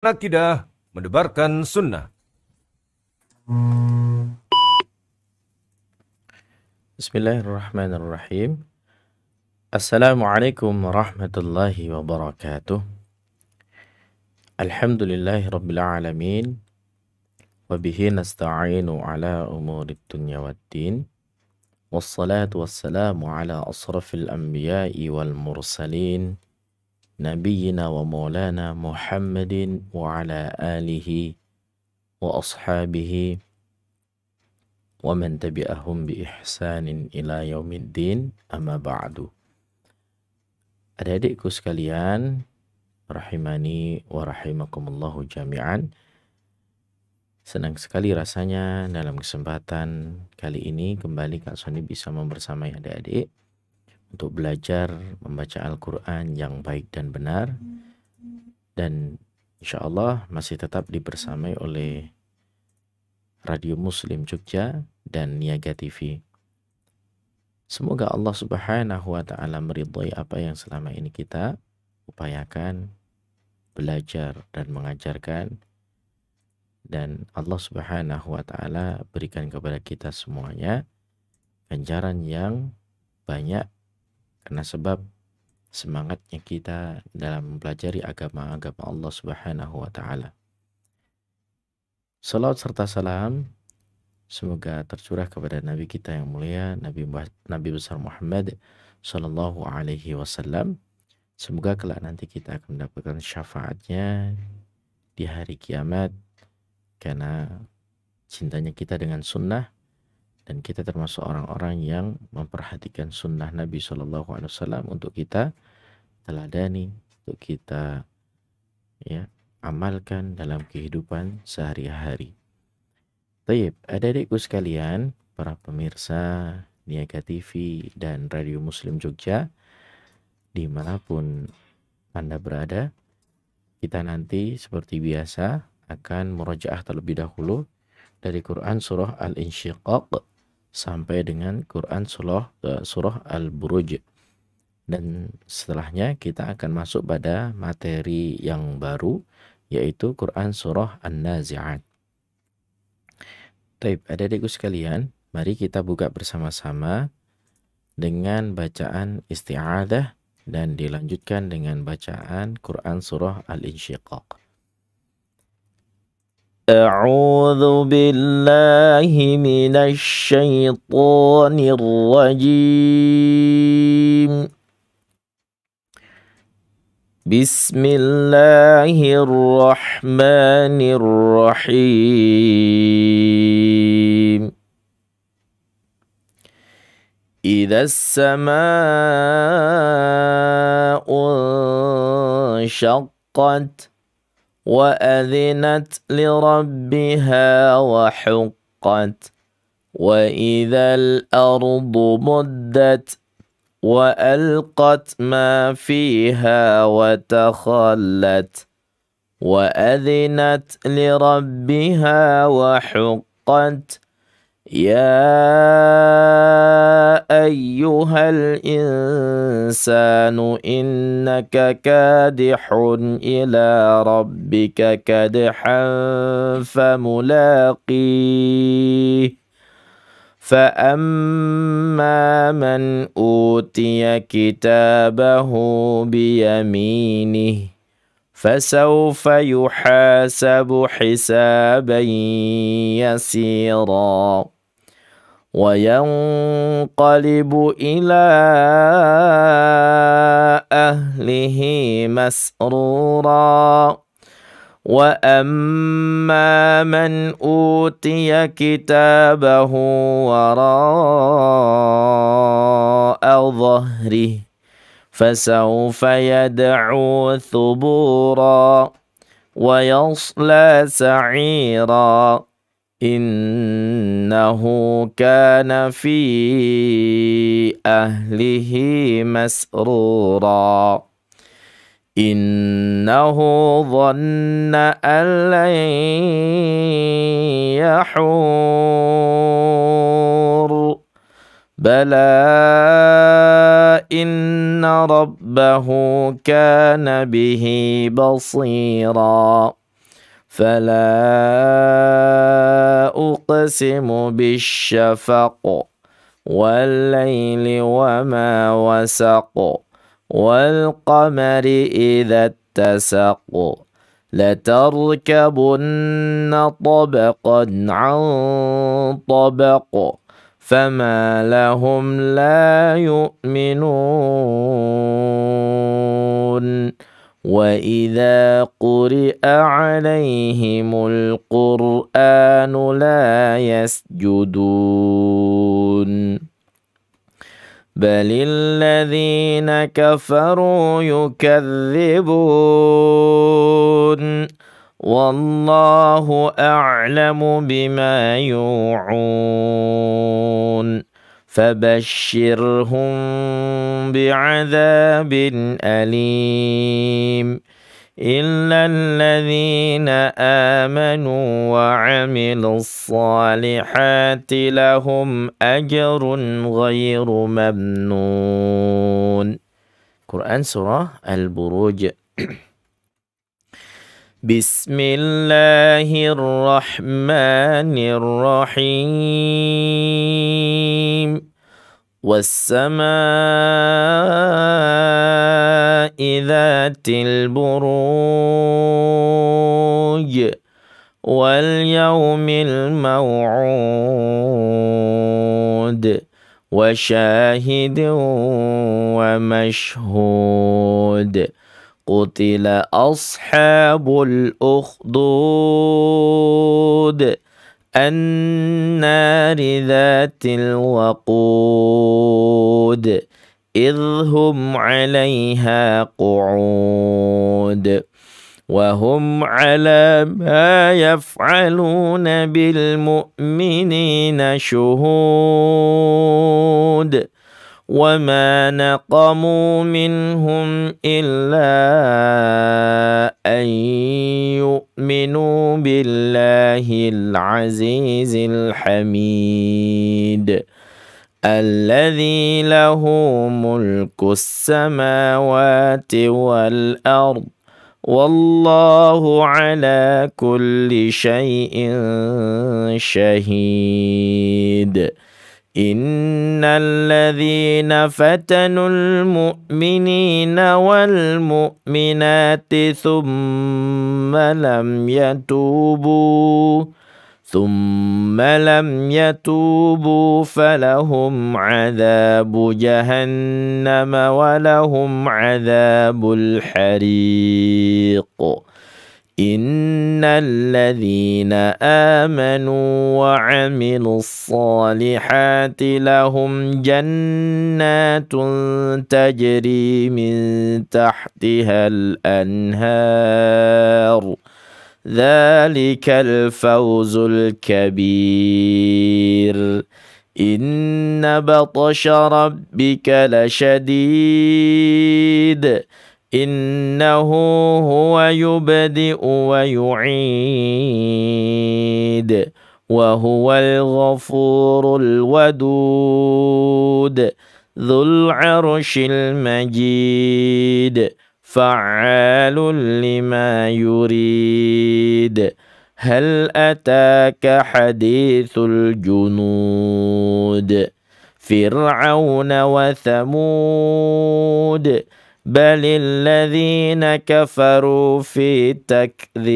Akidah mendebarkan sunnah. Bismillahirrahmanirrahim. Assalamualaikum warahmatullahi wabarakatuh. Alhamdulillahi rabbil alamin. Wabihi nasta'inu ala umurid dunya waddin. Wassalatu wassalamu ala asrafil anbiya'i wal mursalin. Nabiyyina wa maulana Muhammadin wa ala alihi wa ashabihi wa man tabi'ahum bi ihsanin ila yaumiddin, amma ba'du. Adik-adikku sekalian, rahimani wa rahimakumullahu jami'an. Senang sekali rasanya dalam kesempatan kali ini kembali Kak Sony bisa membersamai adik-adik untuk belajar membaca Al-Quran yang baik dan benar, dan insya Allah masih tetap dibersamai oleh Radio Muslim Jogja dan Niaga TV. Semoga Allah Subhanahu wa Ta'ala meridhai apa yang selama ini kita upayakan, belajar dan mengajarkan, dan Allah Subhanahu wa Ta'ala berikan kepada kita semuanya ganjaran yang banyak karena sebab semangatnya kita dalam mempelajari agama-agama Allah Subhanahu wa Ta'ala. Salawat serta salam semoga tercurah kepada Nabi kita yang mulia, Nabi besar Muhammad Sallallahu Alaihi Wasallam. Semoga kelak nanti kita akan mendapatkan syafaatnya di hari kiamat karena cintanya kita dengan sunnah, dan kita termasuk orang-orang yang memperhatikan sunnah Nabi Sallallahu Alaihi Wasallam untuk kita teladani, untuk kita amalkan dalam kehidupan sehari-hari. Baik, adik-adikku sekalian, para pemirsa Niaga TV dan Radio Muslim Jogja, dimanapun Anda berada, kita nanti seperti biasa akan murojaah terlebih dahulu dari Quran Surah Al-Insyiqaq sampai dengan Quran Surah Al-Buruj. Dan setelahnya kita akan masuk pada materi yang baru, yaitu Quran Surah An-Nazi'at. Baik, adik-adikku sekalian, mari kita buka bersama-sama dengan bacaan isti'adah dan dilanjutkan dengan bacaan Quran Surah Al-Insyiqaq. A'udzu billahi minasy syaithanir rajim. Bismillahirrahmanirrahim. Idza as-samaa'u shaqqat wa adhinat li rabbiha wa huqqat wa idzal ardu muddat wa alqat ma fiha wa takhallat wa adhinat li rabbiha wa huqqat ya ayyuhal insanu innaka kadihun ila rabbika kadhan famulaqih فأما من أوتي كتابه بيمينه فسوف يحاسب حسابا يسيرا وينقلب إلى أهله مسرورا وأما من أوتي كتابه وراء ظهره فسوف يدعو ثبورا ويصلى سعيرا إنه كان في أهله مسرورا إنه ظن أن لن يحور بلى inna rabbahu kana bihi basira. فلا أقسم بالشفق والليل وما وسق والقمر إذا اتسق لتركبن طبقا عن طبق فما لهم لا يؤمنون وإذا قرئ عليهم القرآن لا يسجدون بل الذين كفروا يكذبون والله أعلم بما يوعون فبشرهم بعذاب أليم إلا الذين آمنوا وعملوا الصالحات لهم أجر غير ممنون. Quran Surah Al-Buruj. Bismillahirrahmanirrahim. والسماء ذات البروج واليوم الموعود وشاهد ومشهود قتل أصحاب الأخدود النار ذات الوقود إذ هم عليها قعود وهم على ما يفعلون بالمؤمنين شهود وما نقموا منهم إلا أن يؤمنوا بالله العزيز الحميد الذي له ملك السماوات والأرض والله على كل شيء شهيد إن الذين فتنوا المؤمنين والمؤمنات ثم لم يتوبوا فلهم عذاب جهنم ولهم عذاب الحريق إن الذين آمنوا وعملوا الصالحات لهم جنات تجري من تحتها الأنهار ذلك الفوز الكبير إن بطش ربك لشديد إنه هو يبدئ ويعيد وهو الغفور الودود ذو العرش المجيد فعال لما يريد هل أتاك حديث الجنود فرعون وثمود بل الذين كفروا في تكذيب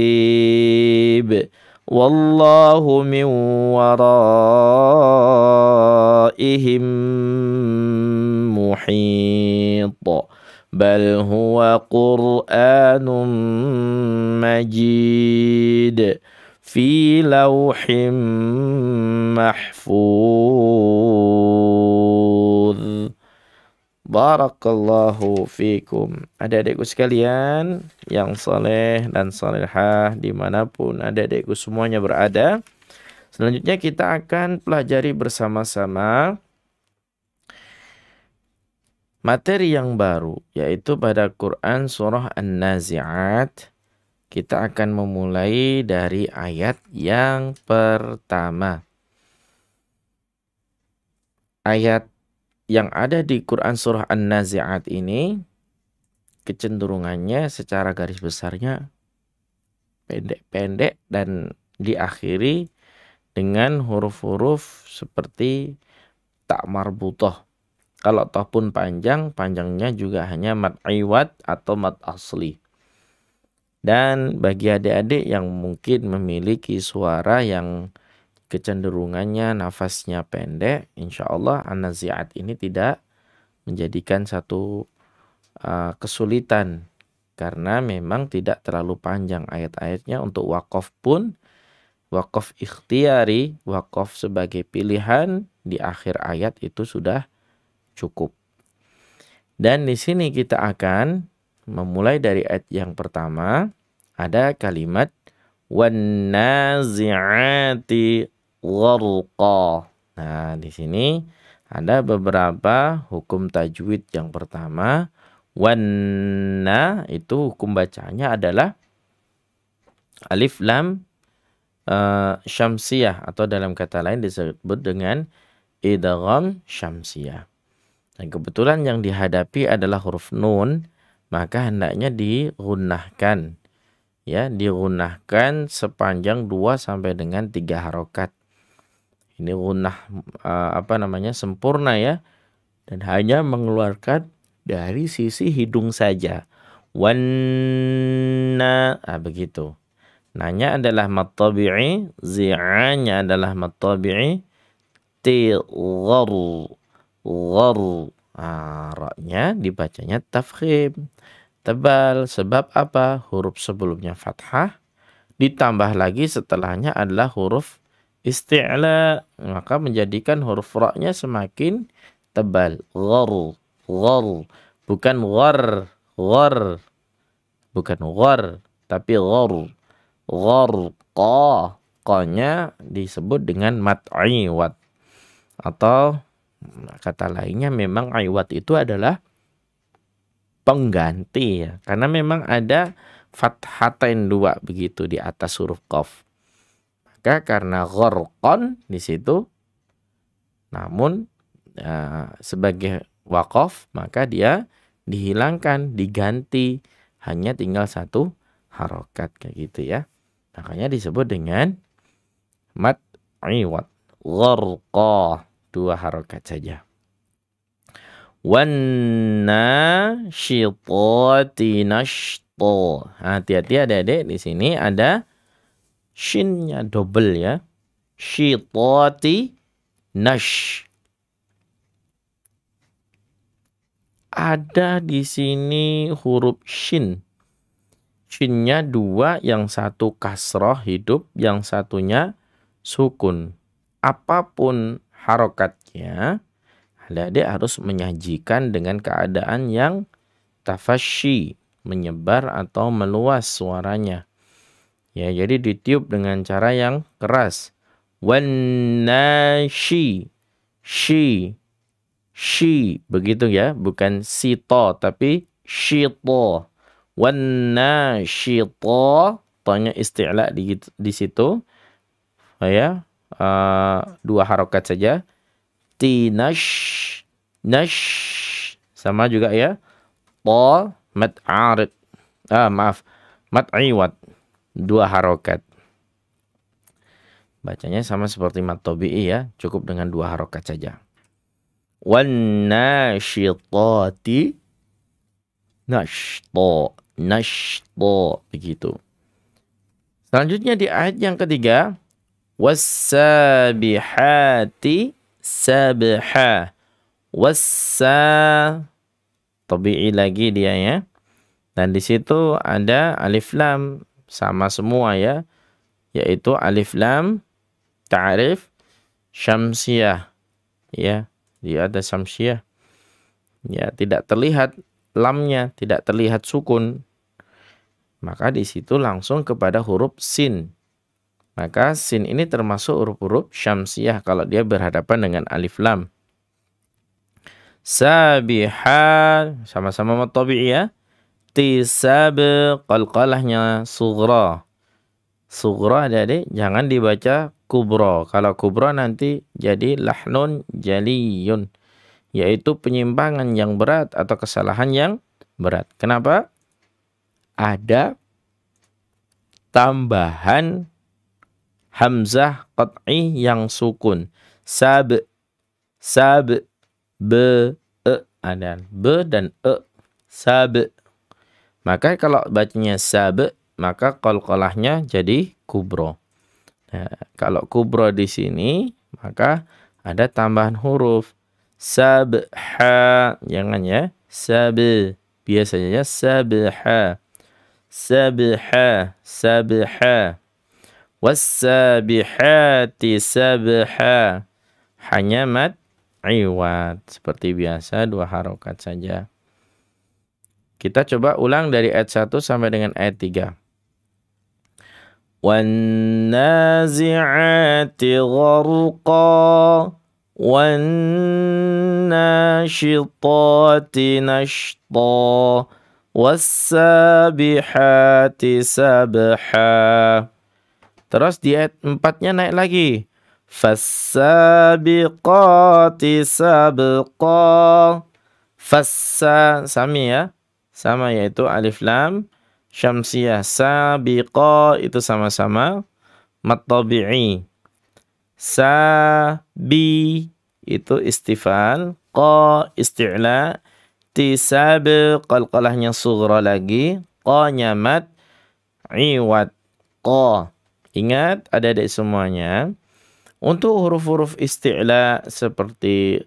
والله من ورائهم محيط بل هو قرآن مجيد في لوح محفوظ. Barakallahu fikum. Adik-adikku sekalian yang saleh dan salehah dimanapun adik-adikku semuanya berada. Selanjutnya kita akan pelajari bersama-sama materi yang baru, yaitu pada Quran Surah An-Nazi'at. Kita akan memulai dari ayat yang pertama. Ayat yang ada di Quran Surah An-Nazi'at ini kecenderungannya secara garis besarnya pendek-pendek dan diakhiri dengan huruf-huruf seperti tak marbutah. Kalau toh pun panjang, panjangnya juga hanya mad iwad atau mad asli. Dan bagi adik-adik yang mungkin memiliki suara yang kecenderungannya nafasnya pendek, insya Allah an-nazi'at ini tidak menjadikan satu kesulitan. Karena memang tidak terlalu panjang ayat-ayatnya. Untuk waqaf pun, waqaf ikhtiari, waqaf sebagai pilihan di akhir ayat itu sudah cukup. Dan di sini kita akan memulai dari ayat yang pertama. Ada kalimat wan nazi'ati gharqa. Nah, di sini ada beberapa hukum tajwid. Yang pertama, wanna itu hukum bacanya adalah alif lam syamsiyah, atau dalam kata lain disebut dengan idgham syamsiyah. Dan kebetulan yang dihadapi adalah huruf nun, maka hendaknya digunnahkan. Ya, digunnahkan sepanjang 2 sampai dengan 3 harokat. Ini gunnah sempurna ya, dan hanya mengeluarkan dari sisi hidung saja. Wanna, begitu. Nanya adalah mad tabi'i, zi'anya adalah mad tabi'i, ghar. Ra-nya dibacanya tafkhim, tebal. Sebab apa? Huruf sebelumnya fathah, ditambah lagi setelahnya adalah huruf isti'la, maka menjadikan huruf ra-nya semakin tebal. Ghar, bukan ghar, bukan ghar, tapi ghar. Gharqa, qa-nya disebut dengan mad iwad, atau kata lainnya memang iwad itu adalah pengganti ya, karena memang ada fathatain 2 begitu di atas huruf qaf. Maka karena gharqan di situ, namun sebagai waqaf, maka dia dihilangkan, diganti, hanya tinggal 1 harokat kayak gitu ya. Makanya disebut dengan mad iwad, gharqa, 2 harokat saja. Wan nasyitati nashta. Hati-hati adik-adik, di sini ada shinnya double ya. Syitati nash. Ada di sini huruf shin. Shinnya 2, yang satu kasroh hidup, yang satunya sukun. Apapun harokatnya, adik-adik harus menyajikan dengan keadaan yang tafasyi, menyebar atau meluas suaranya. Ya, jadi ditiup dengan cara yang keras. Wan nashi, shi, begitu ya, bukan sito tapi shito. Wan nasyita, tanya isti'la di situ. Ya, 2 harokat saja. Tinash, nash, sama juga ya. Ta mad arid. Mad iwad, 2 harokat. Bacanya sama seperti mad tabi'i ya, cukup dengan 2 harokat saja. Wan nasyitati nashto, begitu. Selanjutnya di ayat yang ketiga, wassabihati sabha. Tabi'i lagi dia ya. Dan di situ ada alif lam, sama semua ya, yaitu alif lam ta'rif syamsiyah ya. Dia ada syamsiyah ya, tidak terlihat lamnya, tidak terlihat sukun. Maka di situ langsung kepada huruf sin. Maka sin ini termasuk huruf-huruf syamsiyah kalau dia berhadapan dengan alif lam. Sabiha, sama-sama mad tabi'i ya. Tisab, qalqalahnya sughra. Sughra adik-adik jangan dibaca kubra. Kalau kubra nanti jadi lahnun jaliyun, yaitu penyimpangan yang berat atau kesalahan yang berat. Kenapa? Ada tambahan hamzah qat'i yang sukun. Sab, be, ada be dan sab. Maka kalau bacanya sab, maka qalqalahnya jadi kubro. Nah, kalau kubro di sini, maka ada tambahan huruf. Sabha, jangan ya. Sab, biasanya sabha. Sabha, sabha. Wassabihati sabha. Hanya mad iwad. Seperti biasa 2 harokat saja. Kita coba ulang dari ayat 1 sampai dengan ayat 3. Wan-nazi'ati gharqa wan-nashitati nashta was-sabihati sabha. Terus di ayat 4-nya naik lagi. Fas-sabiqati sabqa. Fassa, sami ya. Sama yaitu alif lam syamsiyah. Sabiqa itu sama-sama mad tabi'i. Sabi itu istifal, qa isti'la, tisab qalqalahnya sughra lagi, qa-nya mad iwad, qa. Ingat adik-adik semuanya, untuk huruf-huruf isti'la seperti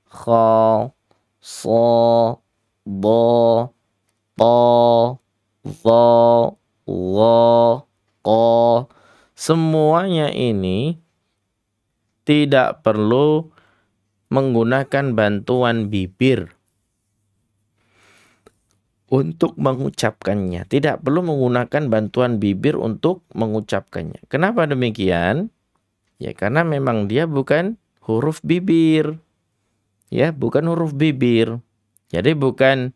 kha, sa, da, ta, za, gha, qa, semuanya ini tidak perlu menggunakan bantuan bibir untuk mengucapkannya. Tidak perlu menggunakan bantuan bibir untuk mengucapkannya. Kenapa demikian? Ya karena memang dia bukan huruf bibir. Ya, bukan huruf bibir. Jadi bukan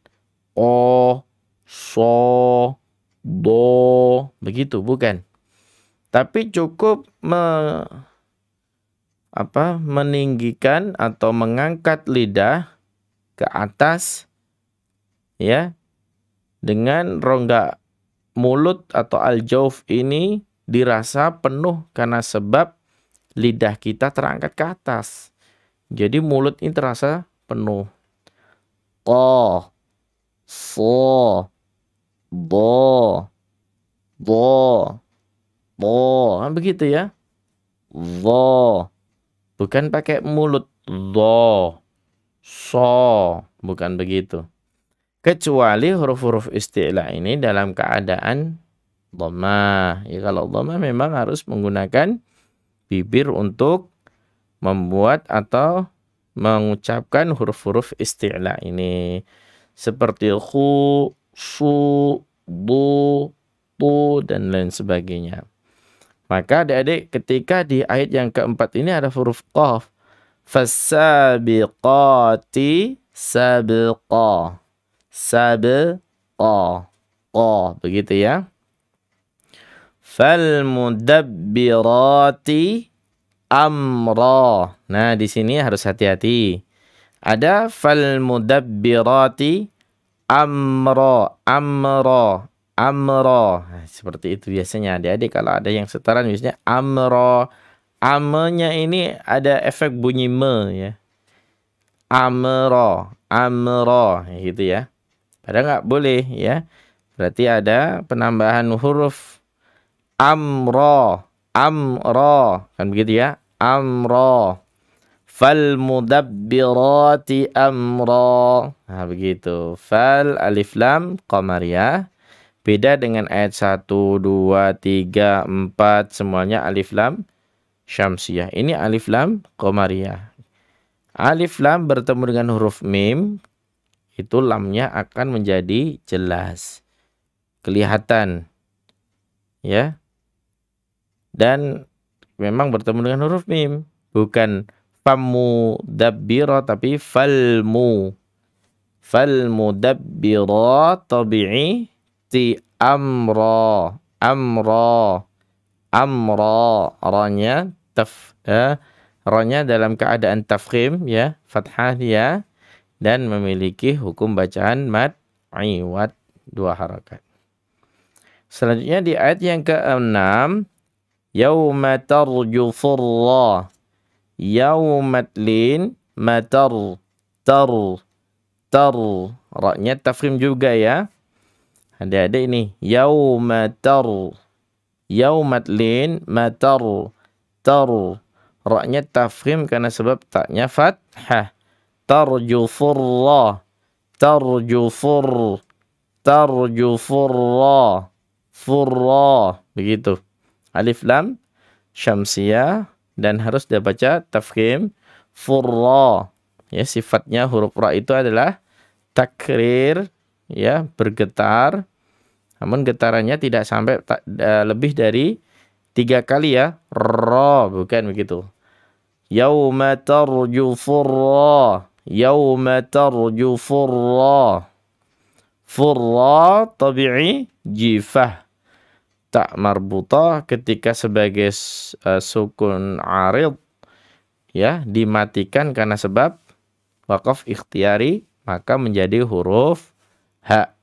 o, so, do, begitu, bukan. Tapi cukup meninggikan atau mengangkat lidah ke atas, ya, dengan rongga mulut atau al-jauf ini dirasa penuh karena sebab lidah kita terangkat ke atas. Jadi mulut ini terasa penuh. Ta, so, do, begitu ya. Zo, bukan pakai mulut. Zo, so, bukan begitu. Kecuali huruf-huruf isti'la ini dalam keadaan dhammah. Ya, kalau dhammah memang harus menggunakan bibir untuk membuat atau mengucapkan huruf-huruf isti'la ini. Seperti khu, su, du, tu, dan lain sebagainya. Maka adik-adik ketika di ayat yang keempat ini ada huruf qaf. Fas-sabiqati sabqa. Sabqa. Qa, begitu ya. Fal-mudabbirati amra. Nah, di sini harus hati-hati. Ada fal-mudabbirati amra. Amra. Nah, seperti itu biasanya adik-adik kalau ada yang setaran biasanya amra. Amenya ini ada efek bunyi me ya. Amra. Gitu ya. Padahal nggak boleh ya. Berarti ada penambahan huruf amra. Kan begitu ya. Amra. Fal mudabbirati amra. Nah, begitu. Fal alif lam qamariyah. Beda dengan ayat 1, 2, 3, 4 semuanya alif lam syamsiyah. Ini alif lam qamariyah. Alif lam bertemu dengan huruf mim, itu lamnya akan menjadi jelas, kelihatan, ya. Dan memang bertemu dengan huruf mim, bukan famu dabbira tapi falmu. Falmu dabbira tabi'i ti amra. Ranya ranya dalam keadaan tafkhim ya, fathah ya, dan memiliki hukum bacaan mad iwad 2 harakat. Selanjutnya di ayat yang ke-6, yauma tarjufurra. Yaumatlin matar tar tar. Ra-nya tafkhim juga ya. Adik-adik ini yaumatlin matar tar. Ra-nya tafkhim karena sebab taknya fathah. Tarjufurra tarjufurra furra, begitu. Alif lam syamsiyah dan harus dia baca tafkhim furra. Ya, sifatnya huruf ra itu adalah takrir, ya, bergetar. Namun getarannya tidak sampai lebih dari 3 kali ya. Ra, bukan begitu. Yauma tarjufurra. Yauma tarjufurra. Furra tabi'i jifah. Tak marbutah ketika sebagai sukun arid, ya, dimatikan karena sebab waqaf ikhtiyari, maka menjadi huruf ha.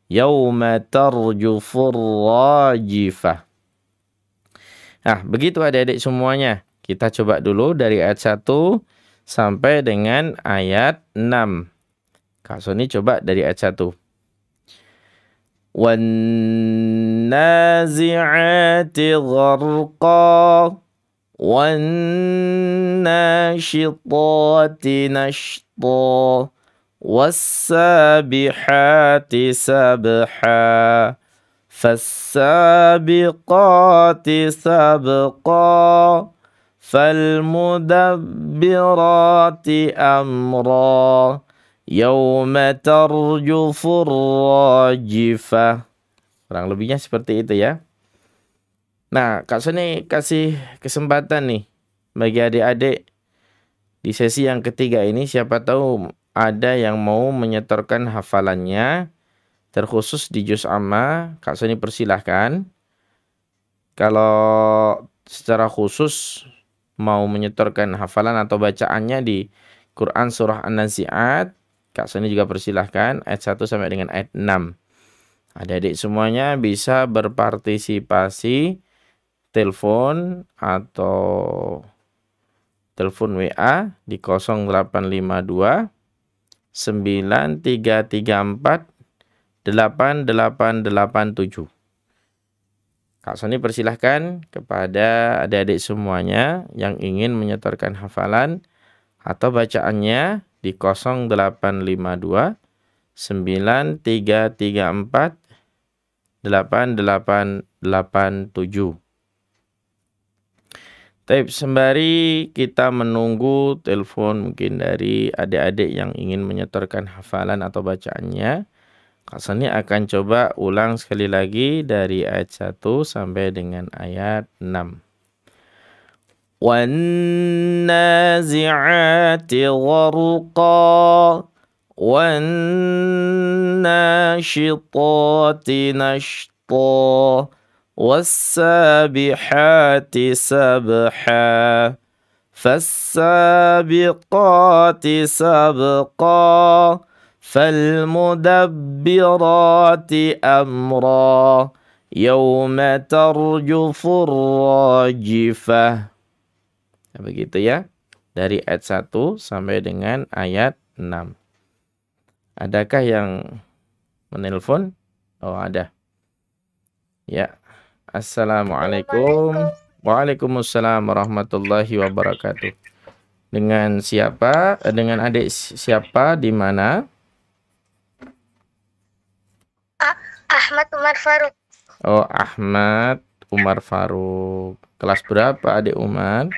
Yauma tarjufur rajifah. Nah, begitu adik-adik semuanya. Kita coba dulu dari ayat 1 sampai dengan ayat 6. Kak Soni coba dari ayat 1. وَالنَّازِعَاتِ غَرْقًا وَالنَّاشِطَاتِ نَشْطًا وَالسَّابِحَاتِ سَبْحًا فَالسَّابِقَاتِ سَبْقًا فَالْمُدَبِّرَاتِ أَمْرًا Yauma tarjufur rajifah. Kurang lebihnya seperti itu ya. Nah, Kak Soni kasih kesempatan nih bagi adik-adik di sesi yang ketiga ini, siapa tahu ada yang mau menyetorkan hafalannya terkhusus di juz amma. Kak Soni persilahkan. Kalau secara khusus mau menyetorkan hafalan atau bacaannya di Quran surah An-Nazi'at, Kak Soni juga persilahkan ayat 1 sampai dengan ayat 6. Adik-adik semuanya bisa berpartisipasi telepon atau telepon WA di 0852 9334 8887. Kak Soni persilahkan kepada adik-adik semuanya yang ingin menyetorkan hafalan atau bacaannya di 0852 9334 8887. Tapi sembari kita menunggu telepon mungkin dari adik-adik yang ingin menyetorkan hafalan atau bacaannya, Kak Soni akan coba ulang sekali lagi dari ayat 1 sampai dengan ayat 6. وَالنَّازِعَاتِ غَرْقًا وَالنَّاشِطَاتِ نَشْطًا وَالسَّابِحَاتِ سَبْحًا فَالسَّابِقَاتِ سَبْقًا فَالْمُدَبِّرَاتِ أَمْرًا يَوْمَ تَرْجُفُ الرَّاجِفَةُ. Begitu ya, dari ayat 1 sampai dengan ayat 6. Adakah yang menelpon? Oh, ada. Ya. Assalamualaikum. Waalaikumsalam warahmatullahi wabarakatuh. Dengan siapa? Dengan adik siapa di mana? Ahmad Umar Faruk. Oh, Ahmad Umar Faruk. Kelas berapa adik Umar?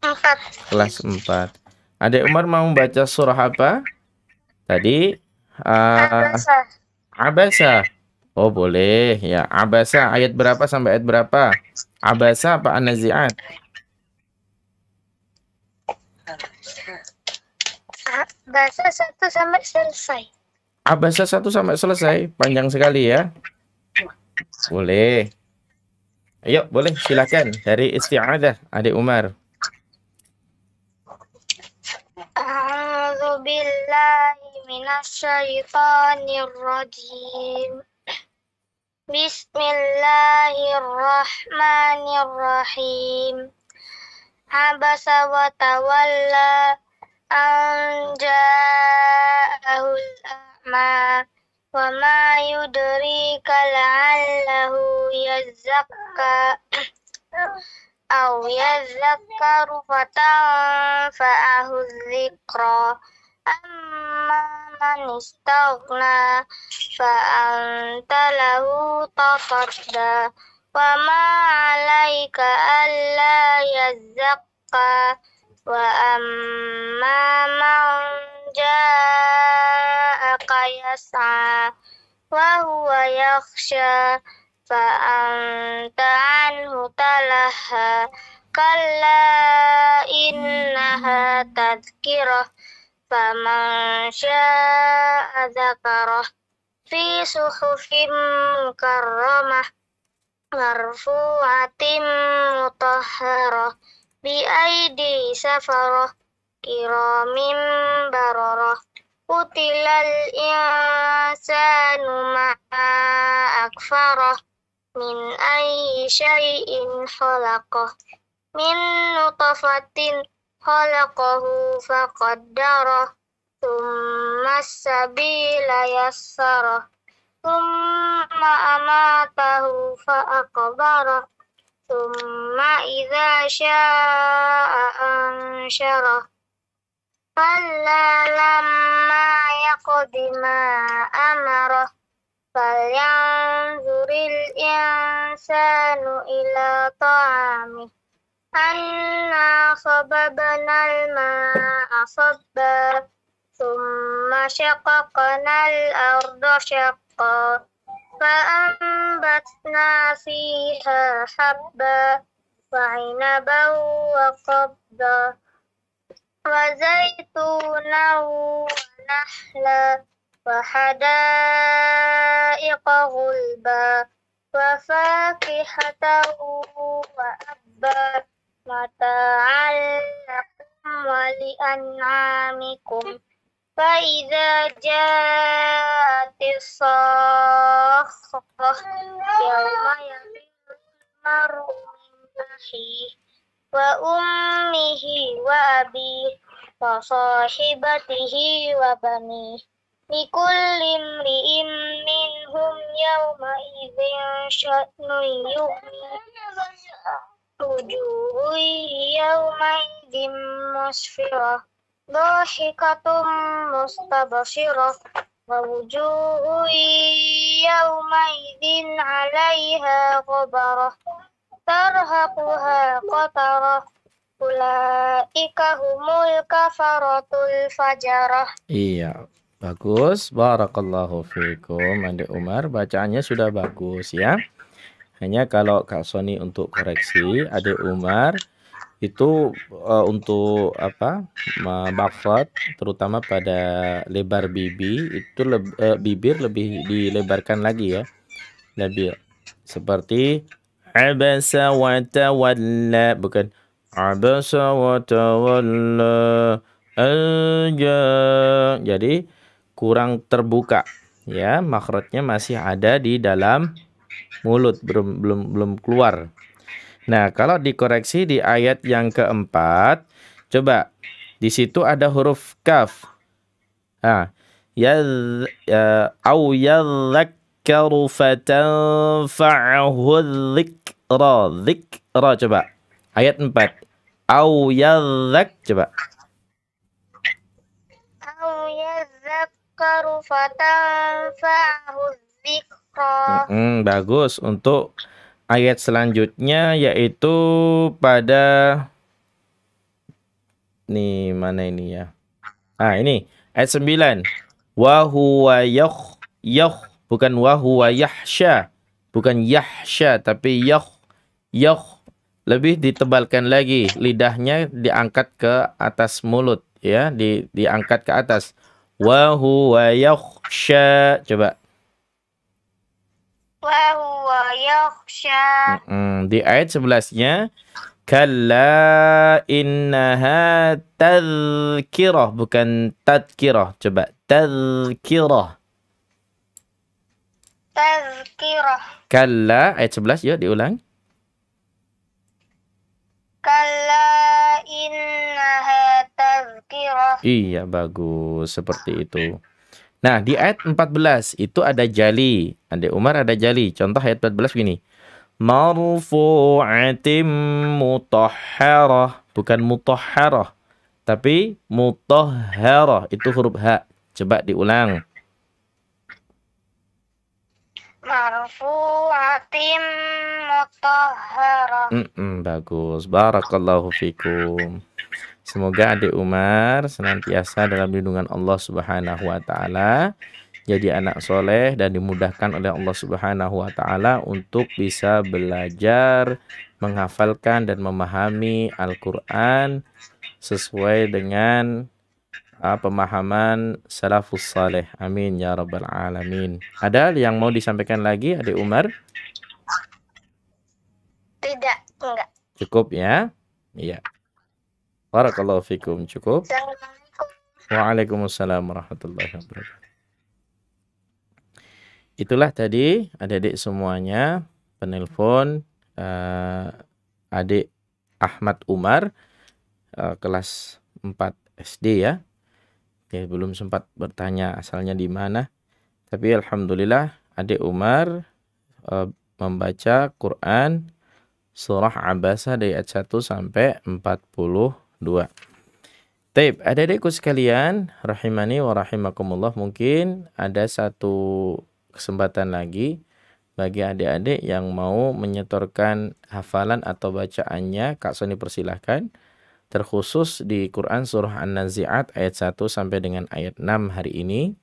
4. Kelas 4. Adik Umar mau baca surah apa? Tadi Abasa. Abasa. Oh, boleh. Ya, Abasa ayat berapa sampai ayat berapa? Abasa apa An-Nazi'at? Abasa 1 sampai selesai. Abasa 1 sampai selesai. Panjang sekali ya. Boleh. Ayo, boleh. Silakan. Dari isti'adah, adik Umar. A'udzu billahi minasy syaithanir rajim. Bismillahirrahmanirrahim. Abasa wa tawalla an ja'ahul a'ma wa ma yudrika la'allahu yazakka aw yazakkaru fatanfa'ahu dzikra amma man istaghna fa'anta lahu tasadda wa ma 'alaika alla yazakka wa amma man ja'aka yas'a wa huwa yakhsha fa'anta anhu talaha kalla innaha tadhkirah faman syaa dzakarah fi suhufin mukarramah marfu'atin mutahharah bi aidi safarah kiramin bararah Qutilal insanu ma'a akfarah min ayyi syai'in khalaqah min nutfatin khalaqahu faqaddarah thumma as-sabila yassarah thumma amatahu fa'aqbarah thumma idza syaa ansyarah kalla lamma yaqdi ma amarah falyanzuril insanu ila ta'amih anna sababnal ma'a sabba thumma syaqaqnal arda syaqqa fa'ambatna fiha habba wa'inaban wa qabda wa zaitunan wa nahla wa hadaiqa ghulba wa fakihatan wa abba mata'an lakum wa li'an'amikum fa idza ja'atis sakhah yawma yafirru mar'u min akhihi wa ummihi wa abihi wa sahibatihi wa banihi likulli imri'in minhum yawma idzin sya'nun yughnihi wujuhun yawma idzin musfirah dhahikatum mustabshirah wa wujuhun yawma idzin 'alaiha ghabarah tarhaquha qatarah ulaika humul kafaratul fajarah. Iya, bagus. Barakallahu fiikum, Adik Umar. Bacaannya sudah bagus ya. Hanya kalau Kak Soni untuk koreksi, Adik Umar itu untuk apa? Makhraj terutama pada lebar bibir lebih dilebarkan lagi ya. Lebih seperti abasa wa tawalla, bukan abasa wa tawalla anja. Jadi kurang terbuka ya, makhrajnya masih ada di dalam mulut, belum keluar. Nah, kalau dikoreksi di ayat yang keempat, coba di situ ada huruf kaf. Nah, au yadhakkaru fatanfa'ahu dzikra, coba. Ayat 4. Au yadhak, coba. Au yadhakkaru fatanfa'ahu dzikra. Bagus. Untuk ayat selanjutnya yaitu pada nih, mana ini ya? Ini ayat 9. Wa huwa bukan wa huwa yahsya. Bukan yahsya tapi lebih ditebalkan lagi, lidahnya diangkat ke atas mulut ya, diangkat ke atas. Wa huwa yakhsha, coba. Wa huwa yakhsha. Di ayat 11-nya kalla innaha tadhkirah, bukan tadkirah, coba tadhkirah. tazkirah. Kalla ayat 11 yuk diulang. Kalla innaha tazkirah. Iya, bagus. Seperti itu. Nah, di ayat 14 itu ada jali. Adik Umar ada jali. Contoh ayat 14 gini. Marfu'atim mutahharah. Bukan mutahharah. Tapi mutahharah. Itu huruf H. Coba diulang. Marfu'atim mutahharah. Bagus. Barakallahu fikum. Semoga adik Umar senantiasa dalam lindungan Allah Subhanahu wa taala, jadi anak soleh dan dimudahkan oleh Allah Subhanahu wa taala untuk bisa belajar, menghafalkan dan memahami Al-Qur'an sesuai dengan pemahaman salafus saleh. Amin ya rabbal alamin. Ada yang mau disampaikan lagi adik Umar? Tidak, enggak. Cukup ya? Iya. Barakallahu fikum. Cukup? Assalamualaikum. Waalaikumsalam warahmatullahi wabarakatuh. Itulah tadi adik-adik semuanya penelpon adik Ahmad Umar kelas 4 SD ya. Dia belum sempat bertanya asalnya di mana. Tapi alhamdulillah adik Umar membaca Quran surah Abasa dari ayat 1 sampai 42. Taib, adik-adikku sekalian, rahimani wa rahimakumullah, mungkin ada satu kesempatan lagi bagi adik-adik yang mau menyetorkan hafalan atau bacaannya. Kak Soni persilahkan. Terkhusus di Quran surah An-Nazi'at ayat 1 sampai dengan ayat 6 hari ini.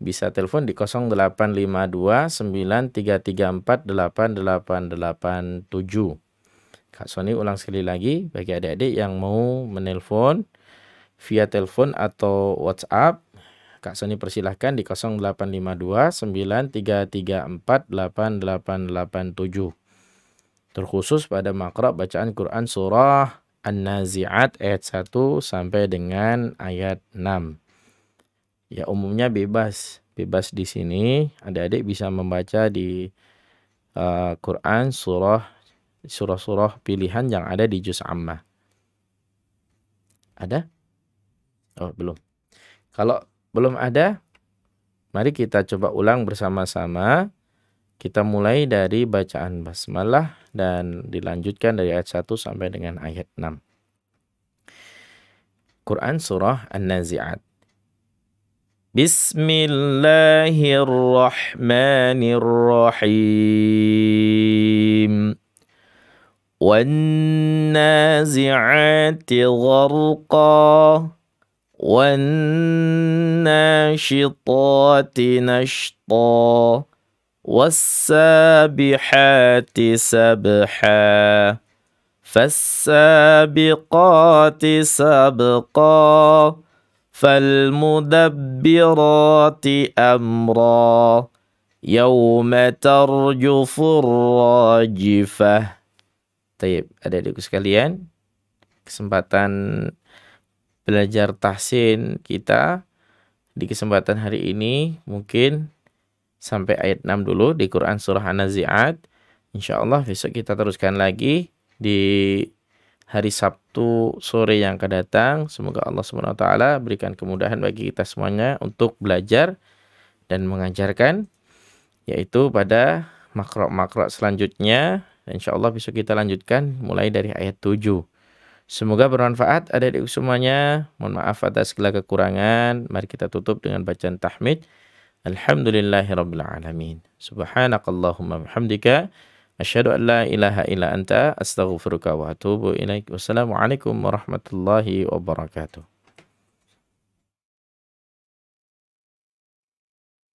Bisa telepon di 0852 9334 8887. Kak Soni ulang sekali lagi bagi adik-adik yang mau menelpon via telepon atau WhatsApp. Kak Soni persilahkan di 0852 9334 8887. Terkhusus pada makra bacaan Quran surah An-Nazi'at ayat 1 sampai dengan ayat 6. Ya umumnya bebas di sini. Adik-adik bisa membaca di Quran surah-surah pilihan yang ada di juz ammah. Ada? Oh, belum. Kalau belum ada, mari kita coba ulang bersama-sama. Kita mulai dari bacaan basmalah dan dilanjutkan dari ayat 1 sampai dengan ayat 6. Quran surah An-Nazi'at. Bismillahirrahmanirrahim. وَالنَّازِعَاتِ غَرْقًا وَالنَّاشِطَاتِ نَشْطًا وَالسَّابِحَاتِ سَبْحًا فَالسَّابِقَاتِ سَبْقًا فَالْمُدَبِّرَاتِ أَمْرًا يَوْمَ تَرْجُفُ الرَّاجِفَةُ. Taib, adik-adikku sekalian, kesempatan belajar tahsin kita di kesempatan hari ini mungkin sampai ayat 6 dulu di Quran surah An-Nazi'at. Insyaallah besok kita teruskan lagi di hari Sabtu sore yang akan datang. Semoga Allah SWT berikan kemudahan bagi kita semuanya untuk belajar dan mengajarkan, yaitu pada makro-makro selanjutnya. Insyaallah besok kita lanjutkan mulai dari ayat 7. Semoga bermanfaat adik-adik semuanya. Mohon maaf atas segala kekurangan. Mari kita tutup dengan bacaan tahmid. Alhamdulillahirabbil alamin. Subhanakallahumma bihamdika asyhadu an la ilaha illa anta astaghfiruka wa atubu ilaik. Wassalamualaikum warahmatullahi wabarakatuh.